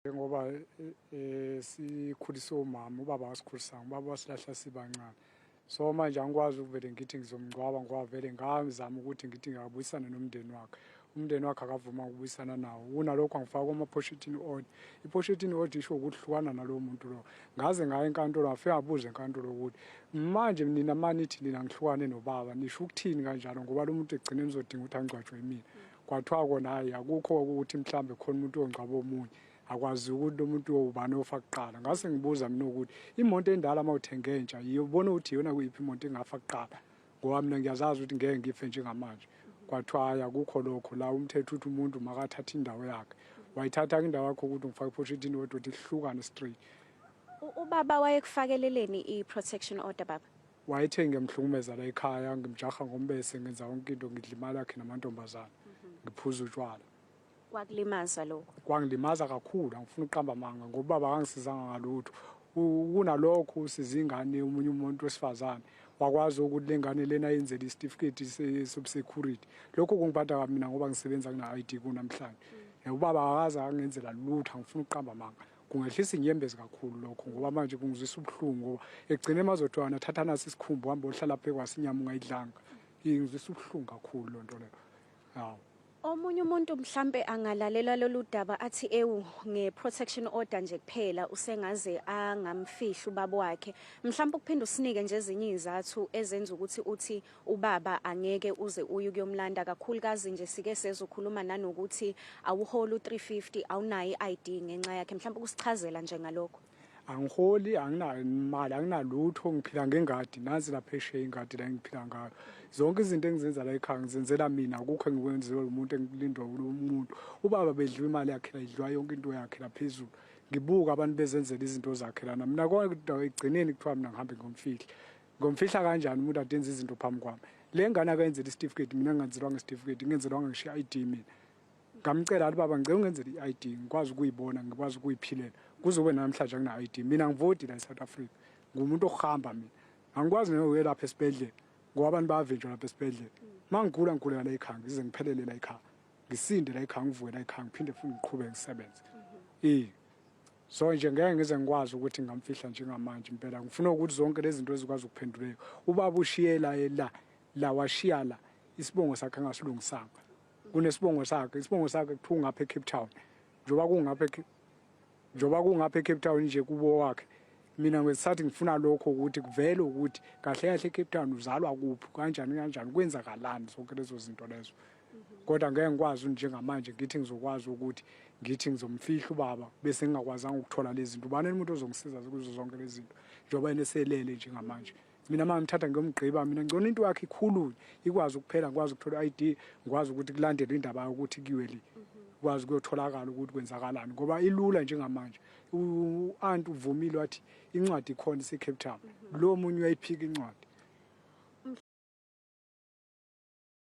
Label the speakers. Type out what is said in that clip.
Speaker 1: Ngoba sikhuliswe umama ubaba wasikhulisanga ubaba wasilahla sibancane so manje angikwazi ukuvele ngithi ngizomngcwaba ngoba vele ngazama ukuthi ngithi ngiyabuyisana nomndeni wakhe umndeni wakhe akavuma ukubuyisana nawo kunalokho angifaka kuma-pochettino order i-pochettino order isho ukuthi hlukana nalowo muntu lo ngaze ngaya enkantolo ngafika ngabuza enkantolo ukuthi manje nina manithi nina ngihlukane nobaba nisho ukuthini kanjalo ngoba lo muntu egcine nizodinga ukuthi angcwatshwe yimina kwathiwa kona hayi akukho ukuthi mhlambe khona umuntu ongcwaba omunye akwazi ukuthi lo muntu ubani ofa kuqala ngase ngibuza mina ukuthi imoto endala mawuthenge entsha yibona ukuthi iyona kuyiphi imoto engafa kuqala ngoba mina ngiyazazi ukuthi ngeke ngife njengamanje kwathiwa hayi akukho lokho la umthetho uthi umuntu makathatha indawo yakhe wayithatha indawo yakho ukuthi ngifake i-pochettino order ukuthi ihlukane straight.
Speaker 2: Ubaba wayekufakeleleni i-protection order baba?
Speaker 1: Wayethe ngiyamhlukumeza la ekhaya ngimjaha ngombese ngenza yonke into ngidla imali yakhe namantombazana ngiphuza utshwala.
Speaker 2: Kwakulimaza lokho?
Speaker 1: Kwangilimaza kakhulu angifuna uqamba amanga ngoba baba kangisizanga ngalutho kunalokho usiza ingane umunye umuntu wesifazane wakwazi ukuthi lengane lena yenzele isitifiketi security lokho kungiphatha kabi mina ngoba ngisebenza kuna ID kunamhlanje ubaba akaza angenzela lutho angifuna uqamba amanga kungehlisa inyembezi kakhulu lokho ngoba manje kungizwisa ubuhlungu ngoba egcine mazodwana thatha nasi isikhumbu hamba ohlala phe kwasinyama ungayidlanga ingizwisa ubuhlungu kakhulu lonto leyo. Hawo
Speaker 2: omunye umuntu mhlambe angalalela lolu daba athi nge-protection order nje kuphela usengaze angamfihla ubaba wakhe mhlawumbe ukuphinda usinike nje ezinye izathu ezenza ukuthi uthi ubaba angeke uze uye ukuyomlanda kakhulukazi nje sike sezokhuluma nanokuthi awuhola u350 awunayo i-ID ngenxa yakhe mhlawumbe kusichazela nje ngalokho.
Speaker 1: Angiholi anginayo imali anginalutho ngiphila ngengadi nazi lapha eshe ingadi la ngiphila ngayo zonke izinto engizenza la ekhaya ngizenzela mina akukho engikwenziwe umuntu engilindwa umuntu ubaba bedliwa imali yakhe la idliwa yonke into yakhe la phezulu ngibuka abantu bezenzela izinto zakhe lana mina kodwa egcineni kuthiwa mina ngihambe ngomfihla kanjani umuntu adenza izinto phambi kwami le ngane akayenzela isitifiketi mina ngenzelwa ngesitifiketi ngenzelwa ngishiya ID mina ngamcela ukuthi baba ngicela ungenzele i-ID ngikwazi ukuyibona ngikwazi ukuyiphilela kuzobe namhlanje angina ID mina ngivoti la eSouth Africa ngumuntu ohamba mina angikwazi nokuya lapha esibhedlela ngoba abantu bayavinjwa lapha esibhedlela mangigula ngigulela la ekhaya ngize ngiphelele la ekhaya ngisinde la ekhaya ngivuke la ekhaya ngiphinde futhi ngiqhubeke ngisebenze so nje ngeke ngize ngikwazi ukuthi ngamfihla njengamanje impela ngifuna ukuthi zonke lezi zinto ezikwazi ukuphenduleka ubaba ushiye la washiya la isibongo sakhe angasilungisanga kunesibongo sakhe isibongo sakhe kuthiwa ngapha eCape Town njoba kungapha eCape Town nje kubo wakhe mina ngisathi ngifuna lokho ukuthi kuvele ukuthi kahle kahle eCape Town uzalwa kuphi kanjani kwenzakalani zonke lezo zinto lezo kodwa ngeke ngikwazi njengamanje ngithi ngizokwazi ukuthi ngithi ngizomfihla ubaba bese ngingakwazanga ukuthola lezi zinto ubani umuntu ozongisiza kuzo zonke lezi zinto njoba eneselele njengamanje mina manje ngithatha ngiyomgqiba mina ngicona into yakhe ikhulu ikwazi ukuphela ngikwazi ukuthola i-ID ngikwazi ukuthi kulandele indaba ukuthi kiwe le kwazi ukuyotholakala ukuthi kwenzakalani ngoba ilula njengamanje u-aunt uvumile wathi incwadi ikhona ise-Cape Town lo munye uyayiphika incwadi